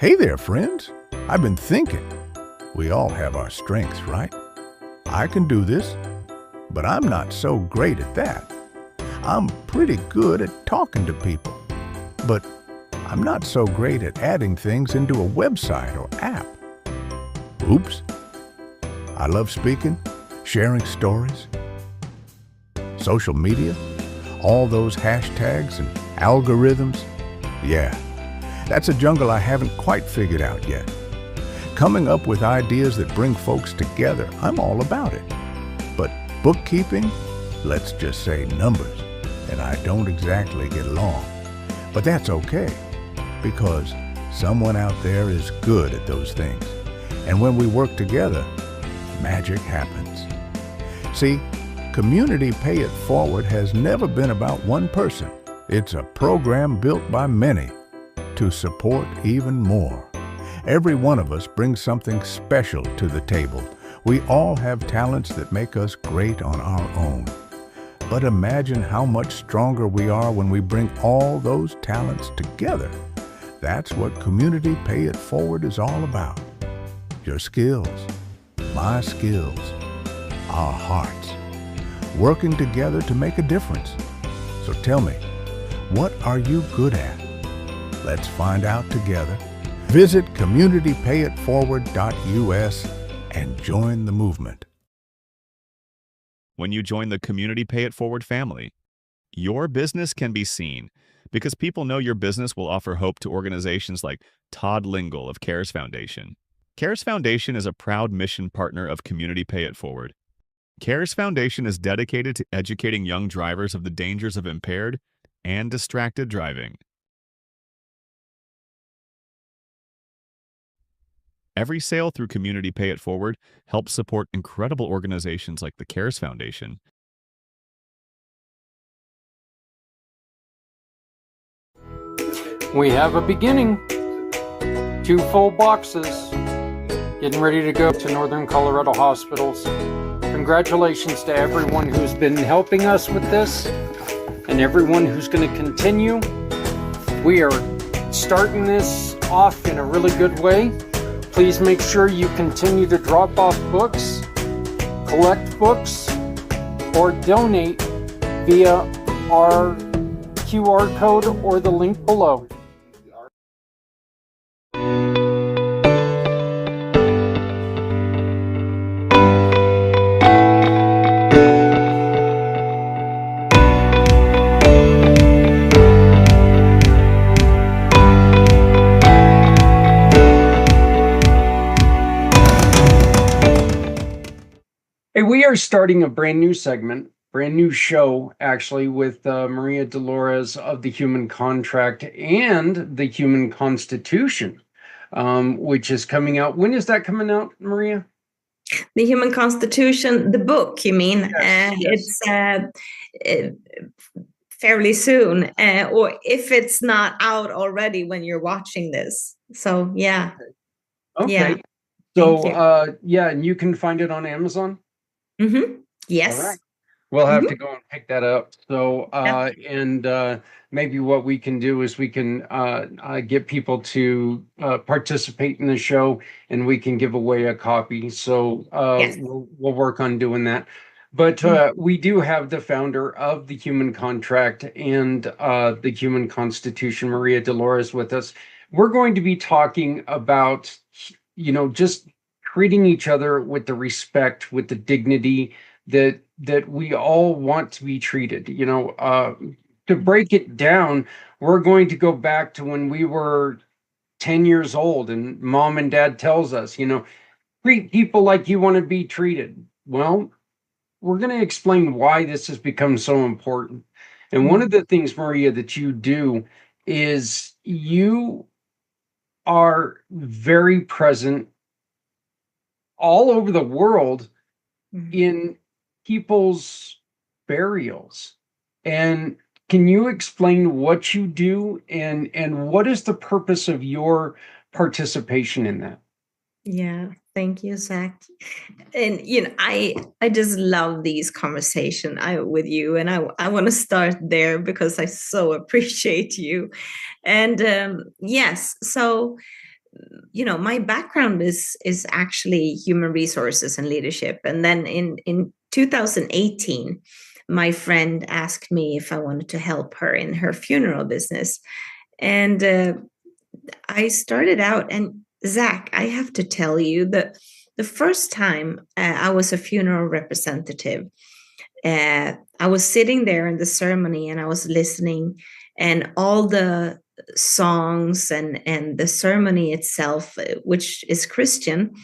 Hey there, friends. I've been thinking. We all have our strengths, right? I can do this, but I'm not so great at that. I'm pretty good at talking to people, but I'm not so great at adding things into a website or app. Oops. I love speaking, sharing stories, social media, all those hashtags and algorithms. Yeah, that's a jungle I haven't quite figured out yet. Coming up with ideas that bring folks together, I'm all about it. But bookkeeping, let's just say numbers, and I don't exactly get along. But that's okay, because someone out there is good at those things. And when we work together, magic happens. See, Community Pay It Forward has never been about one person. It's a program built by many to support even more. Every one of us brings something special to the table. We all have talents that make us great on our own. But imagine how much stronger we are when we bring all those talents together. That's what Community Pay It Forward is all about. Your skills, my skills, our hearts, working together to make a difference. So tell me, what are you good at? Let's find out together. Visit communitypayitforward.us and join the movement. When you join the Community Pay It Forward family, your business can be seen because people know your business will offer hope to organizations like Todd Lingle of CARES Foundation. CARES Foundation is a proud mission partner of Community Pay It Forward. CARES Foundation is dedicated to educating young drivers of the dangers of impaired and distracted driving. Every sale through Community Pay It Forward helps support incredible organizations like the CARES Foundation. We have a beginning. 2 full boxes. Getting ready to go to Northern Colorado hospitals. Congratulations to everyone who's been helping us with this and everyone who's going to continue. We are starting this off in a really good way. Please make sure you continue to drop off books, collect books, or donate via our QR code or the link below. Hey, we are starting a brand new segment, brand new show, actually, with Maria Dolores of the Human Contract and the Human Constitution, which is coming out. When is that coming out, Maria? The Human Constitution, the book, you mean? Yes. It's fairly soon, or if it's not out already when you're watching this. So, yeah. Okay. Yeah. So, yeah, and you can find it on Amazon? Mm-hmm. Yes. All right. We'll have to go and pick that up. So, and maybe what we can do is we can get people to participate in the show, and we can give away a copy. So Yes. we'll work on doing that. But we do have the founder of the Human Contract and the Human Constitution, Maria Dolores, with us. We're going to be talking about, just treating each other with the respect, with the dignity that we all want to be treated. To break it down, we're going to go back to when we were 10 years old and mom and dad tells us, treat people like you want to be treated. Well, we're going to explain why this has become so important. And one of the things, Maria, that you do is you are very present all over the world in people's burials. And can you explain what you do and what is the purpose of your participation in that? Yeah, thank you, Zach. And I just love these conversations with you, and I want to start there because I so appreciate you. And yes, so my background is actually human resources and leadership. And then in 2018, my friend asked me if I wanted to help her in her funeral business. And I started out, and Zach, I have to tell you that the first time I was a funeral representative, I was sitting there in the ceremony and I was listening, and all the songs and the ceremony itself, which is Christian,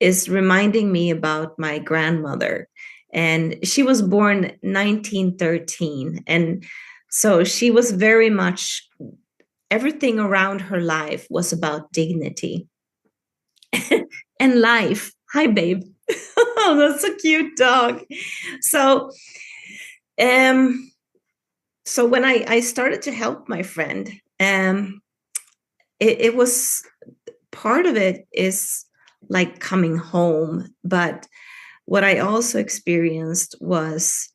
is reminding me about my grandmother. And she was born 1913. And so she was very much, everything around her life was about dignity and life. Hi, babe. Oh, that's a cute dog. So, so when I started to help my friend, it was, part of it is like coming home, but what I also experienced was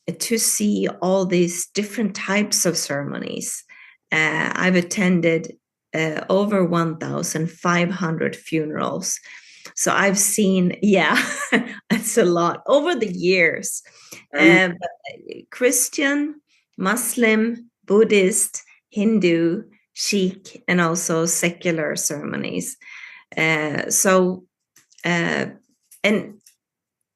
to see all these different types of ceremonies. I've attended over 1,500 funerals. So I've seen, yeah, that's a lot over the years. Christian, Muslim, Buddhist, Hindu, Sikh, and also secular ceremonies. And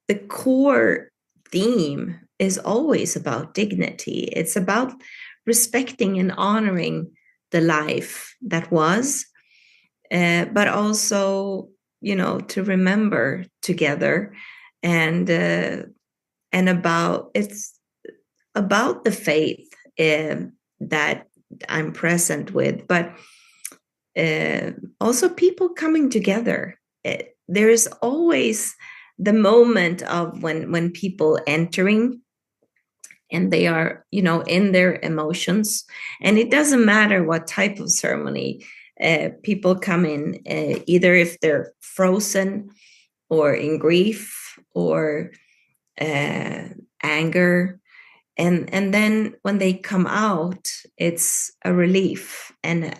the core theme is always about dignity. It's about respecting and honoring the life that was, but also, to remember together, and it's about the faith that I'm present with, but also people coming together. There is always the moment of when people entering, and they are, in their emotions, and it doesn't matter what type of ceremony. People come in, either if they're frozen or in grief or anger, and then when they come out, it's a relief and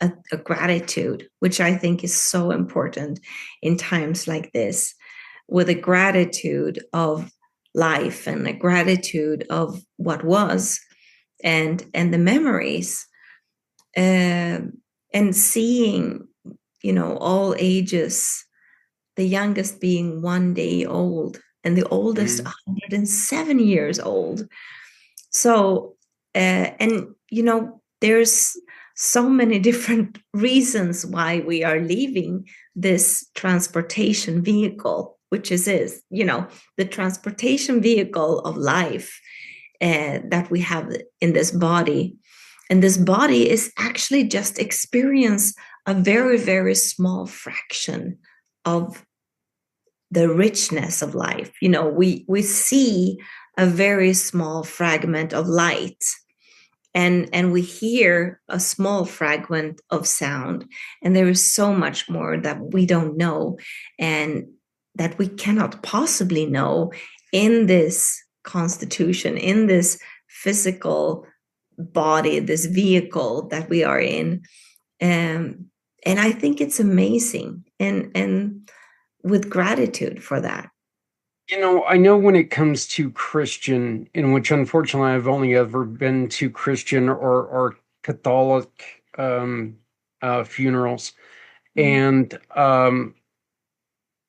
a gratitude, which I think is so important in times like this, with a gratitude of life and a gratitude of what was, and the memories, and seeing, all ages, the youngest being 1 day old and the oldest 107 years old. So, there's so many different reasons why we are leaving this transportation vehicle, which is the transportation vehicle of life that we have in this body. And this body is actually just experience a very, very small fraction of the richness of life. We see a very small fragment of light, and we hear a small fragment of sound, and there is so much more that we don't know, and that we cannot possibly know in this constitution, in this physical body, this vehicle that we are in. And I think it's amazing, and with gratitude for that. I know when it comes to Christian, in which unfortunately I've only ever been to Christian or Catholic funerals, and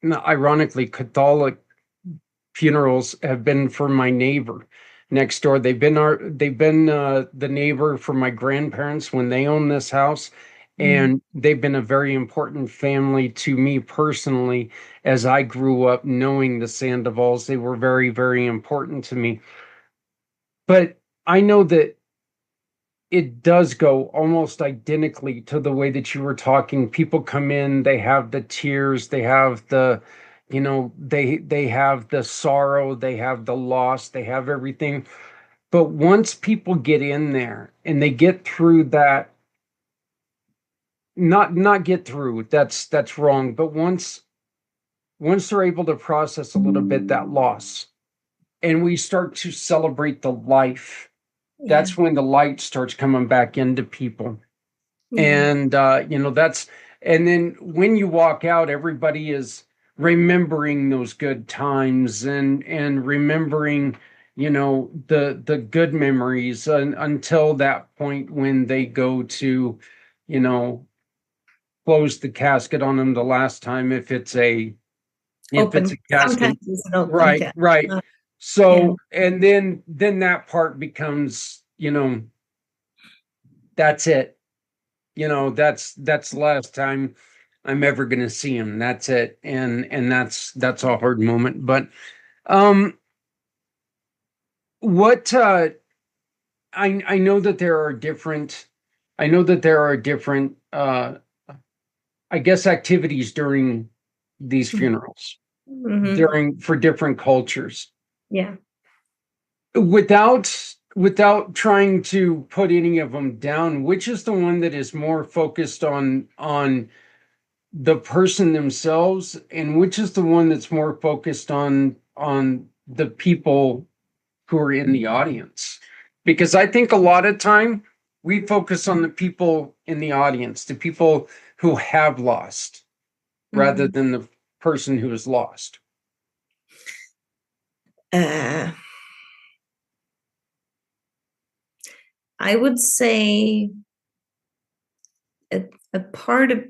ironically, Catholic funerals have been for my neighbor next door. They've been the neighbor for my grandparents when they owned this house. And they've been a very important family to me personally as I grew up knowing the Sandovals. They were very, very important to me. But I know that it does go almost identically to the way that you were talking. People come in, they have the tears, they have the, they have the sorrow, they have the loss, they have everything. But once people get in there and they get through that, not get through, that's wrong, but once they're able to process a little bit that loss, and we start to celebrate the life, that's when the light starts coming back into people. And that's And then when you walk out, everybody is remembering those good times and remembering, you know, the good memories until that point when they go to, you know, close the casket on them the last time, if it's a Open. casket. Sometimes it's an open Right, casket. right. Yeah. So, and then that part becomes, you know, that's it. You know, that's the last time I'm ever going to see him. That's it. And that's a hard moment. But um what I know that there are different I know that there are different I guess activities during these funerals, Mhm. during for different cultures. Yeah. Without trying to put any of them down, which is the one that is more focused on the person themselves, and which is the one that's more focused on the people who are in the audience? Because I think a lot of time we focus on the people in the audience, the people who have lost, rather Mhm. than the person who is lost. Uh, I would say a, a part of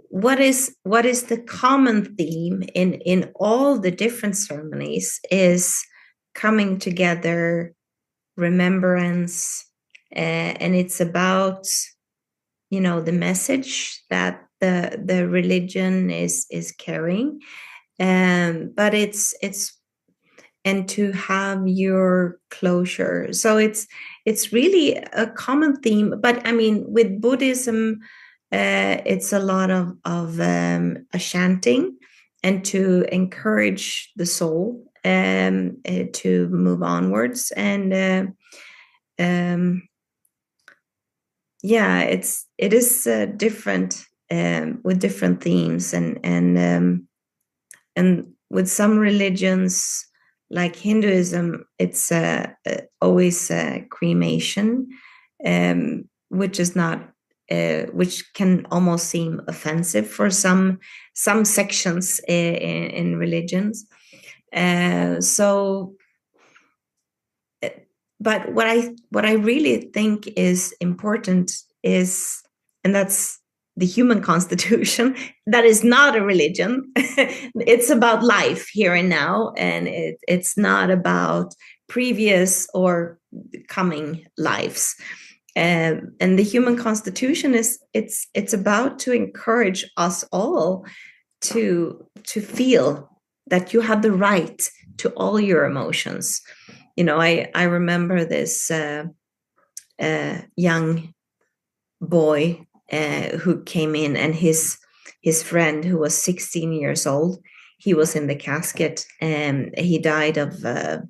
what is the common theme in all the different ceremonies is coming together, remembrance, and it's about, you know, the message that the religion is carrying, but it's and to have your closure. So it's really a common theme. But I mean, with Buddhism, it's a lot of a chanting and to encourage the soul to move onwards. And yeah, it is different with different themes, and with some religions like Hinduism, it's always cremation, which is not, which can almost seem offensive for some sections in religions. So, but what I really think is important is, and that's the human constitution. That is not a religion. It's about life here and now, and it's not about previous or coming lives. And the human constitution is, it's about to encourage us all to feel that you have the right to all your emotions. You know, I remember this young boy who came in, and his friend, who was 16 years old, he was in the casket, and he died of a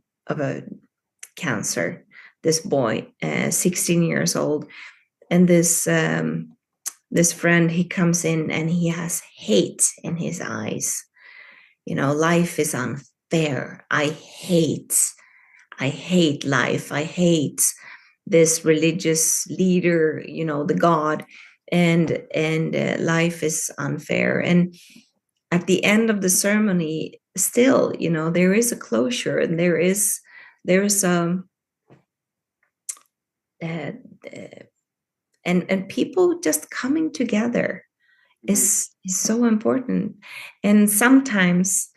cancer. This boy, 16 years old, and this friend, he comes in and he has hate in his eyes. You know, life is unfair. I hate life. I hate this religious leader, you know, the God, and life is unfair. And at the end of the ceremony, still, you know, there is a closure, and there's uh, and people just coming together is so important. And sometimes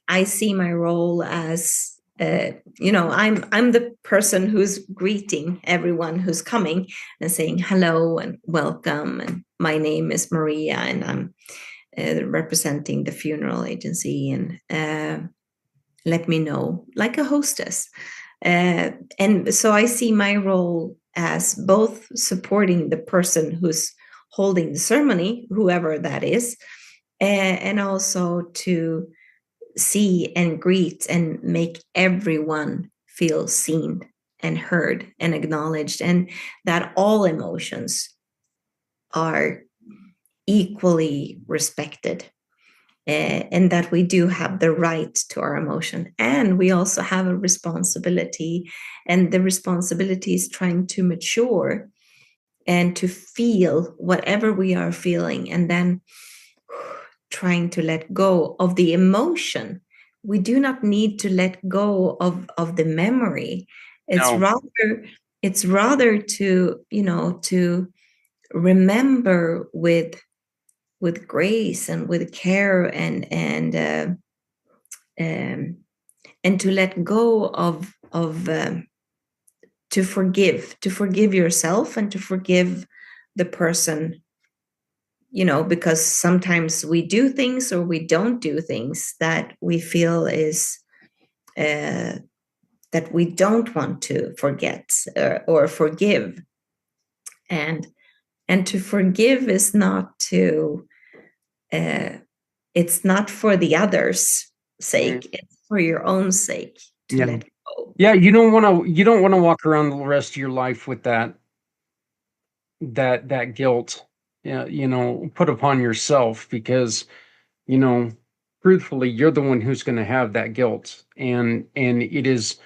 I see my role as, you know, I'm the person who's greeting everyone who's coming and saying hello and welcome, and my name is Maria, and I'm representing the funeral agency, and let me know, like a hostess. And so I see my role as both supporting the person who's holding the ceremony, whoever that is, and also to see and greet and make everyone feel seen and heard and acknowledged, and that all emotions are equally respected, and that we do have the right to our emotion, and we also have a responsibility, and the responsibility is trying to mature and to feel whatever we are feeling, and then trying to let go of the emotion. We do not need to let go of the memory. It's No. rather to, to remember with grace and with care, and to let go of to forgive yourself and to forgive the person, because sometimes we do things or we don't do things that we feel is that we don't want to forget or forgive. And to forgive is not to it's not for the others' sake, it's for your own sake to let go. Yeah, you don't want to walk around the rest of your life with that guilt, put upon yourself, because, truthfully, you're the one who's going to have that guilt, and it is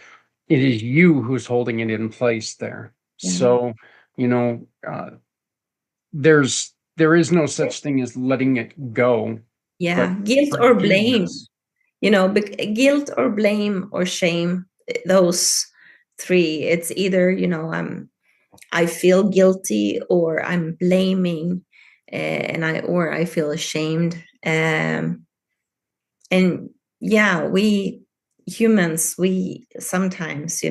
you who's holding it in place there. Yeah. So, there is no such thing as letting it go. Yeah, guilt or blame. Forgiveness. Guilt or blame or shame, those three. It's either, I feel guilty, or I'm blaming, and I feel ashamed. And yeah, we humans, we sometimes,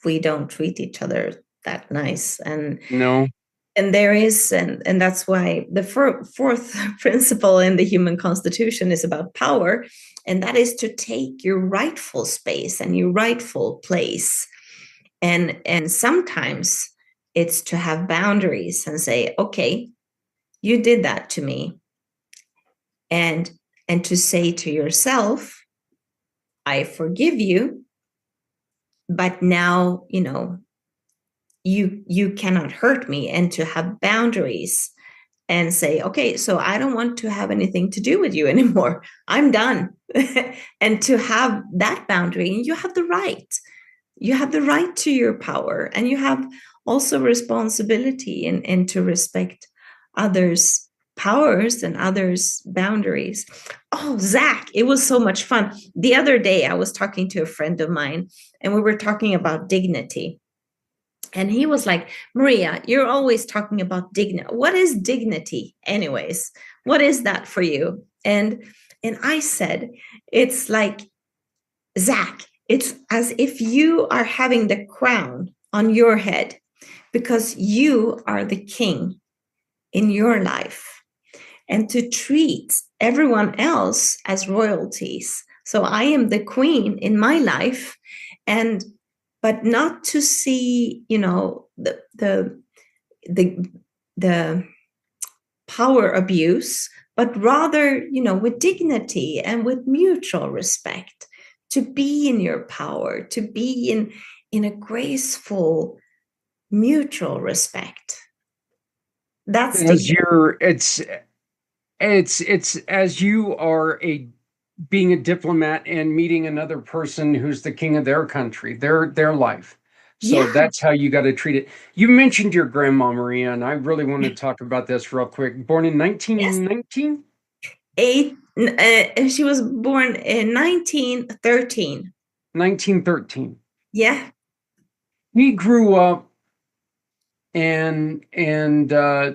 we don't treat each other that nice. No. And there is, and that's why the fourth principle in the human constitution is about power, and that is to take your rightful space and your rightful place. And sometimes it's to have boundaries and say, okay, you did that to me, and to say to yourself, I forgive you, but now, you cannot hurt me, and to have boundaries and say, okay, so I don't want to have anything to do with you anymore. I'm done. And to have that boundary, and you have the right. You have the right to your power, and you have also responsibility and to respect others' powers and others' boundaries. Oh, Zak, it was so much fun. The other day, I was talking to a friend of mine, and we were talking about dignity. And he was like, Maria, you're always talking about dignity. What is dignity anyways? What is that for you? And I said, it's like, Zak, it's as if you are having the crown on your head, because you are the king in your life, and to treat everyone else as royalties. So I am the queen in my life, but not to see, the power abuse, but rather, with dignity and with mutual respect, to be in your power, to be in a graceful mutual respect. That's as it's as you are being a diplomat and meeting another person who's the king of their country, their life. So that's how you got to treat it. You mentioned your grandma, Maria, and I really want to talk about this real quick. Born in 1919? She was born in 1913. 1913. Yeah. He grew up and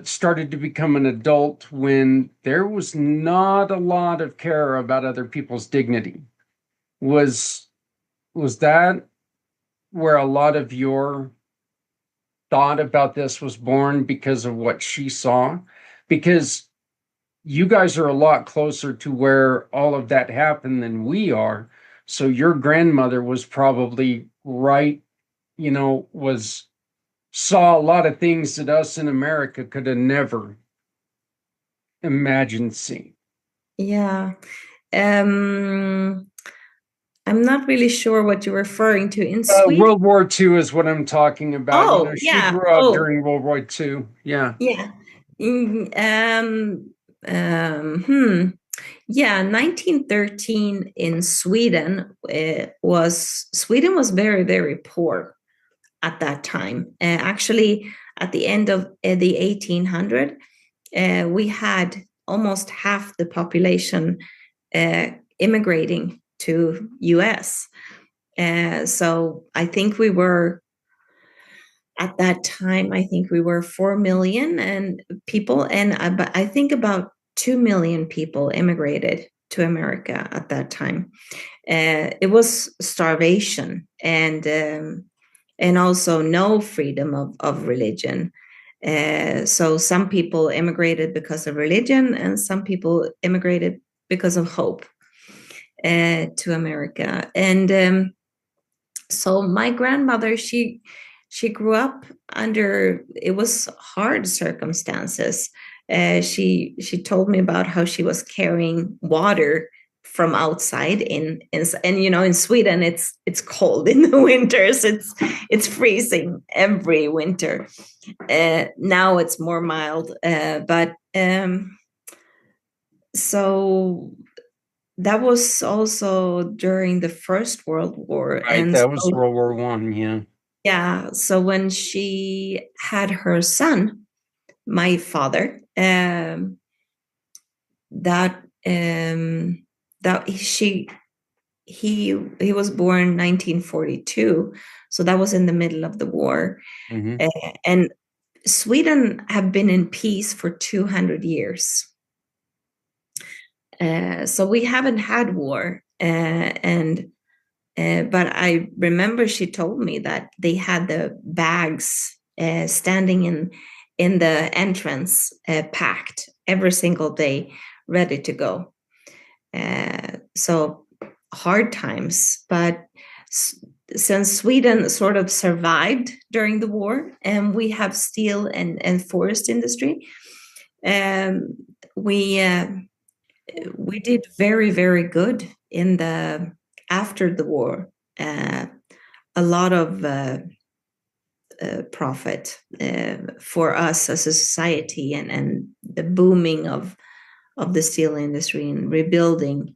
started to become an adult when there was not a lot of care about other people's dignity. Was that where a lot of your thought about this was born, because of what she saw? Because you guys are a lot closer to where all of that happened than we are. So your grandmother was probably right, saw a lot of things that us in America could have never imagined seeing. Yeah. I'm not really sure what you're referring to. In Sweden? World War II is what I'm talking about. Oh, She grew up during World War II. Yeah. Yeah. Yeah, 1913 in Sweden was very, very poor at that time. Actually, at the end of the 1800s, we had almost half the population immigrating to US. So I think we were, at that time, I think we were 4 million and people, and I think about 2 million people immigrated to America at that time. It was starvation and also no freedom of religion. So some people immigrated because of religion, and some people immigrated because of hope to America. And so my grandmother, she grew up under, it was hard circumstances. She told me about how she was carrying water from outside and in Sweden it's cold in the winters. It's freezing every winter. Now it's more mild, but so that was also during the First World War. Right, And that was so, World War One. Yeah. yeah, so when she had her son, my father, that he was born 1942, so that was in the middle of the war. Mm-hmm. And Sweden have been in peace for 200 years. So we haven't had war. But I remember she told me that they had the bags standing in the entrance, packed every single day, ready to go. So hard times, but since Sweden sort of survived during the war, and we have steel and forest industry, we did very, very good in the after the war. A lot of profit for us as a society, and the booming of the steel industry and rebuilding.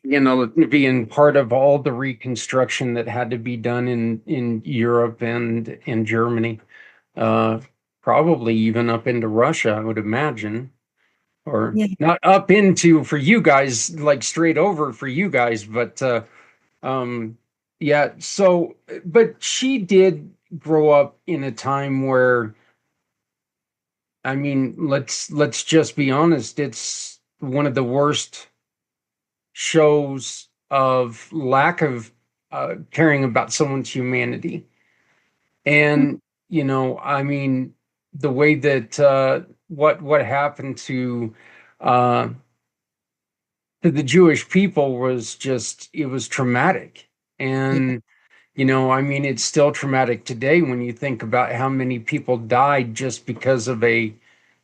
Being part of all the reconstruction that had to be done in Europe and in Germany, probably even up into Russia, I would imagine, or not up into for you guys, like straight over for you guys, but yeah. So, but she did grow up in a time where, I mean, let's just be honest, it's one of the worst shows of lack of caring about someone's humanity. And I mean, the way that what happened to the Jewish people was just, it was traumatic. And I mean, it's still traumatic today when you think about how many people died just because of a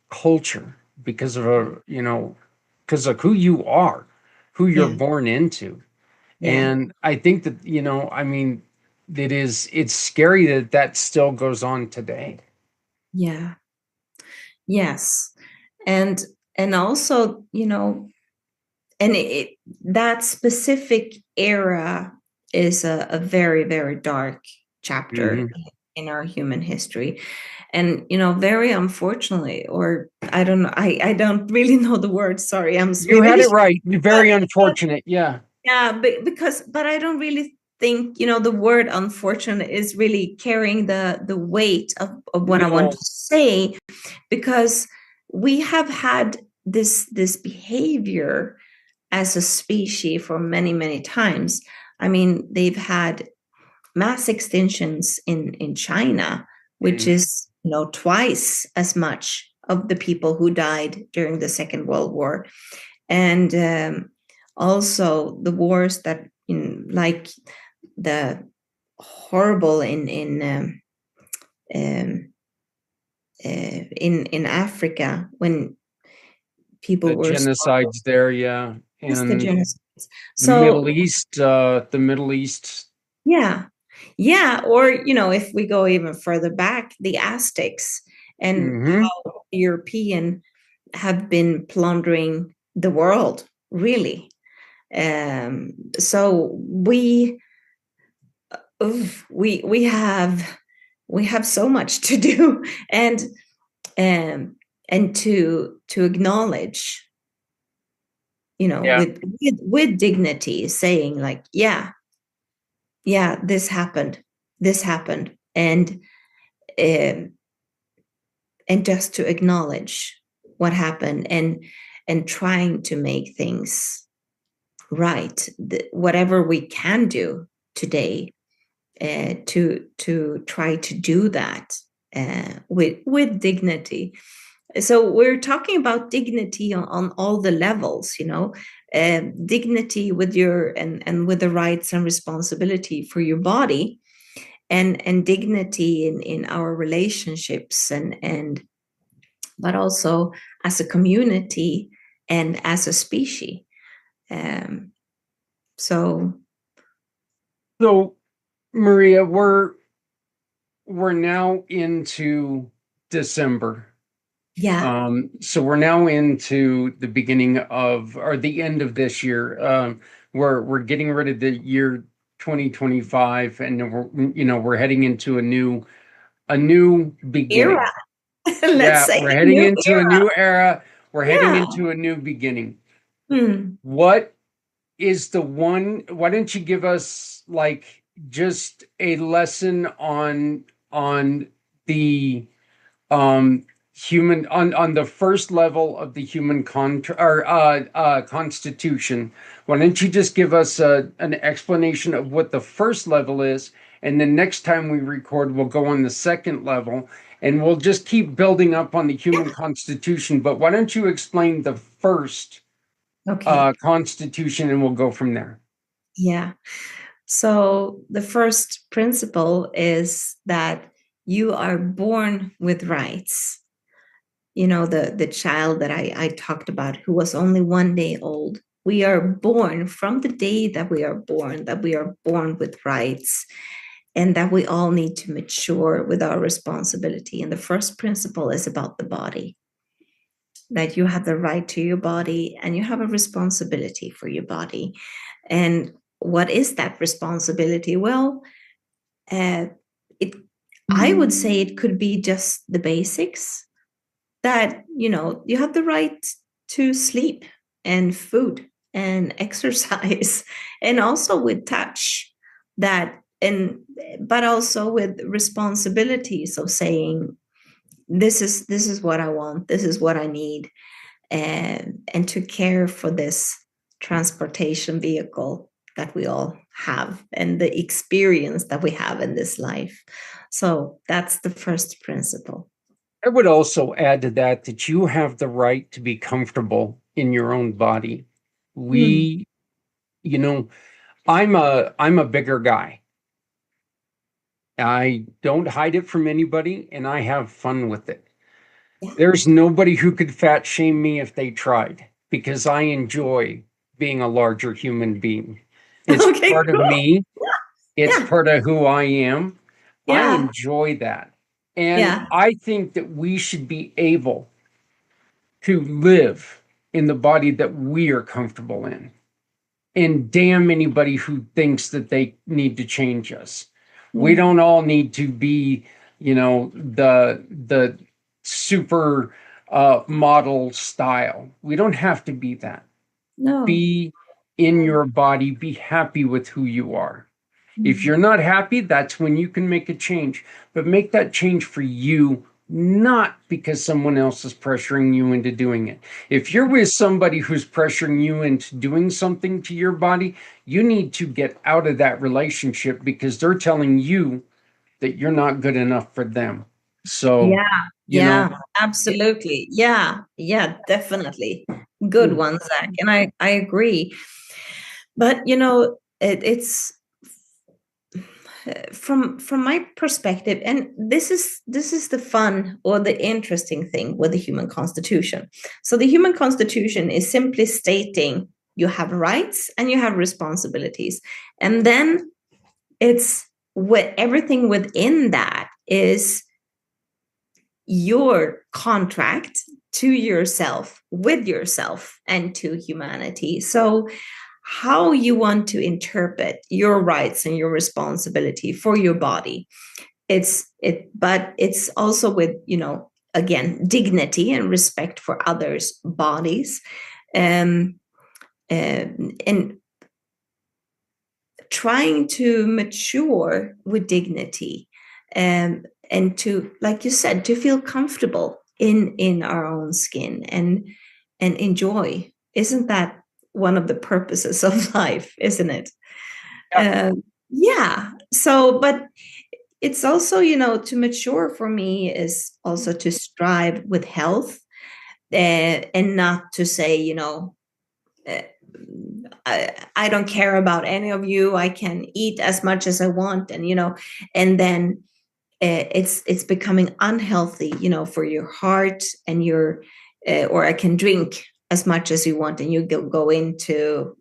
culture, because of because of who you are, who you're born into. And I think that, I mean, it's scary that still goes on today. Yeah. Yes. And also, and that specific era is a very, very dark chapter in our human history. And, very unfortunately, or I don't know, I don't really know the word. Sorry, I'm Swedish. You had it right. Very unfortunate. Yeah. Yeah, but I don't really think, the word unfortunate is really carrying the weight of what I want to say, because we have had this behavior as a species for many, many times. I mean, they've had mass extinctions in China, which is, twice as much of the people who died during the Second World War. And also the wars that, like the horrible in Africa, when people were genocides there, yeah. And the genocides. So the Middle East. Yeah. Or, if we go even further back, the Aztecs, and how European have been plundering the world, really. So we have we have so much to do, and to acknowledge, Yeah. with dignity, saying like, yeah, this happened, and just to acknowledge what happened, and trying to make things right, whatever we can do today, to try to do that with dignity. So we're talking about dignity on all the levels, dignity with your and with the rights and responsibility for your body, and dignity in our relationships, and but also as a community and as a species. Um, so So, Maria, we're now into December. yeah, So we're now into the beginning of, or the end of this year. We're getting rid of the year 2025, and then we're heading into a new beginning. era. Let's Yeah, say we're a heading new into a era. new era. We're heading Yeah. into a new beginning. Hmm. What is the one? Why don't you give us like just a lesson on the human, on the first level of the human constitution? Why don't you just give us an explanation of what the first level is, and then next time we record, we'll go on the second level, and we'll just keep building up on the human constitution. But why don't you explain the first Okay. constitution, and we'll go from there. Yeah. So the first principle is that you are born with rights. The child that I talked about, who was only 1 day old. We are born, from the day that we are born with rights, and that we all need to mature with our responsibility. And the first principle is about the body, that you have the right to your body and you have a responsibility for your body. And what is that responsibility? Well, it I would say it could be just the basics, that you have the right to sleep and food and exercise, and also with touch, that and but also with responsibilities of saying, this is what I want, this is what I need, and to care for this transportation vehicle that we all have, and the experience that we have in this life. So that's the first principle. I would also add to that you have the right to be comfortable in your own body. Mm. We, you know, I'm a bigger guy. I don't hide it from anybody, and I have fun with it. Yeah. There's nobody who could fat shame me if they tried, because I enjoy being a larger human being. It's Okay, part of cool. me. It's Yeah. part of who I am. I Yeah. enjoy that. And Yeah. I think that we should be able to live in the body that we are comfortable in. And damn anybody who thinks that they need to change us. We don't all need to be, the super model style. We don't have to be that. No. Be in your body, be happy with who you are. If you're not happy, that's when you can make a change. But make that change for you, not because someone else is pressuring you into doing it. If you're with somebody who's pressuring you into doing something to your body, you need to get out of that relationship, because they're telling you that you're not good enough for them. So, Yeah, absolutely. Yeah, definitely. Good one, Zach. And I agree. But it's from my perspective, and this is the fun or the interesting thing with the human constitution. So the human constitution is simply stating you have rights and you have responsibilities, and then it's what everything within that is your contract to yourself, with yourself, and to humanity. So how you want to interpret your rights and your responsibility for your body, but it's also with, again, dignity and respect for others' bodies, and trying to mature with dignity, and to, like you said, to feel comfortable in our own skin, and enjoy. Isn't that one of the purposes of life, isn't it? Yeah. Yeah. So, but it's also, to mature for me is also to strive with health, and not to say, uh, I don't care about any of you. I can eat as much as I want, and then it's becoming unhealthy, for your heart and your, or I can drink as much as you want, and you go into,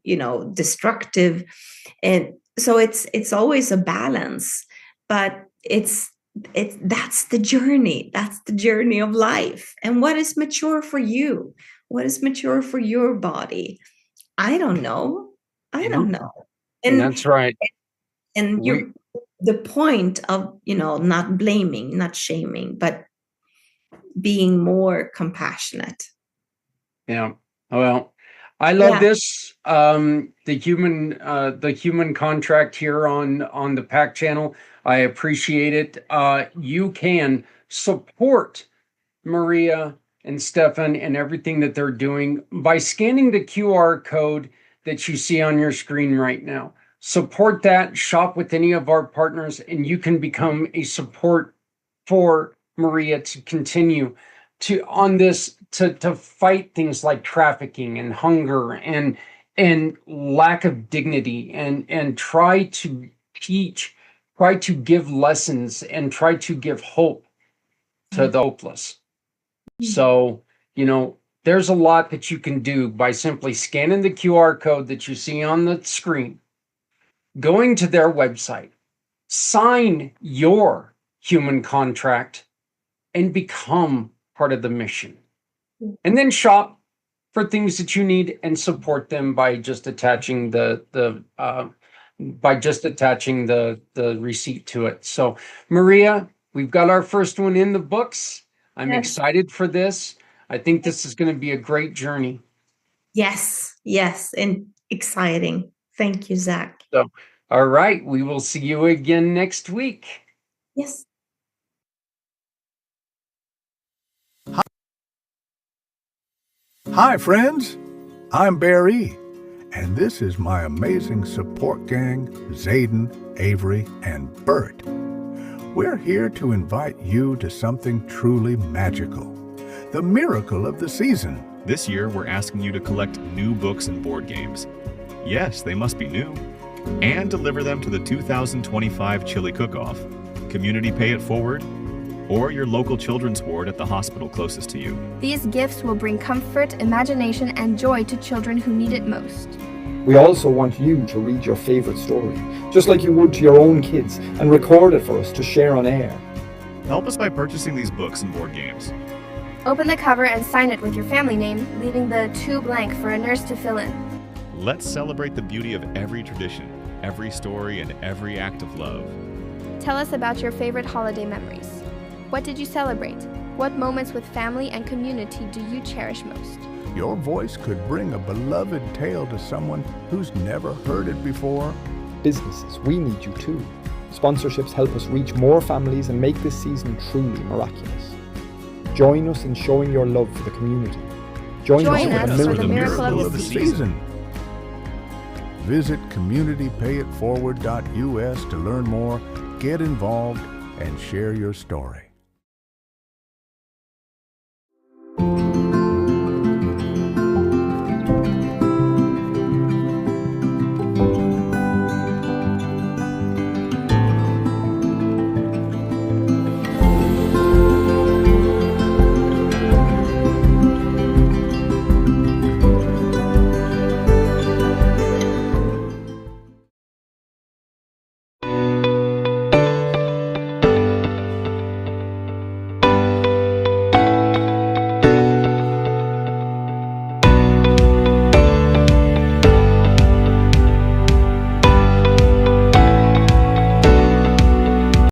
destructive, and so it's always a balance, but that's the journey. That's the journey of life. And what is mature for you? What is mature for your body? I don't know. I don't know. And And that's right. and you're the point of, not blaming, not shaming, but being more compassionate. Yeah. Well, I love Yeah. this. The human contract here on the pACT channel. I appreciate it. You can support Maria and Stefan and everything that they're doing by scanning the QR code that you see on your screen right now. Support that, shop with any of our partners, and you can become a support for Maria to continue to fight things like trafficking and hunger and lack of dignity, and try to teach, try to give lessons, and try to give hope to the hopeless. So, there's a lot that you can do by simply scanning the QR code that you see on the screen, going to their website, sign your human contract, and become part of the mission. And then shop for things that you need and support them by just attaching the receipt to it. So, Maria, we've got our first one in the books. I'm Yes. excited for this. I think this is going to be a great journey. Yes, and exciting. Thank you, Zach. So, all right, we will see you again next week. Yes. Hi, friends. I'm Barry, and this is my amazing support gang, Zayden, Avery, and Bert. We're here to invite you to something truly magical, the miracle of the season. This year, we're asking you to collect new books and board games. Yes, they must be new. And deliver them to the 2025 Chili Cook-Off, Community Pay It Forward, or your local children's ward at the hospital closest to you. These gifts will bring comfort, imagination, and joy to children who need it most. We also want you to read your favorite story, just like you would to your own kids, and record it for us to share on air. Help us by purchasing these books and board games. Open the cover and sign it with your family name, leaving the 2 blank for a nurse to fill in. Let's celebrate the beauty of every tradition, every story, and every act of love. Tell us about your favorite holiday memories. What did you celebrate? What moments with family and community do you cherish most? Your voice could bring a beloved tale to someone who's never heard it before. Businesses, we need you too. Sponsorships help us reach more families and make this season truly miraculous. Join us in showing your love for the community. Join us us for the miracle of the season. Visit communitypayitforward.us to learn more, get involved, and share your story.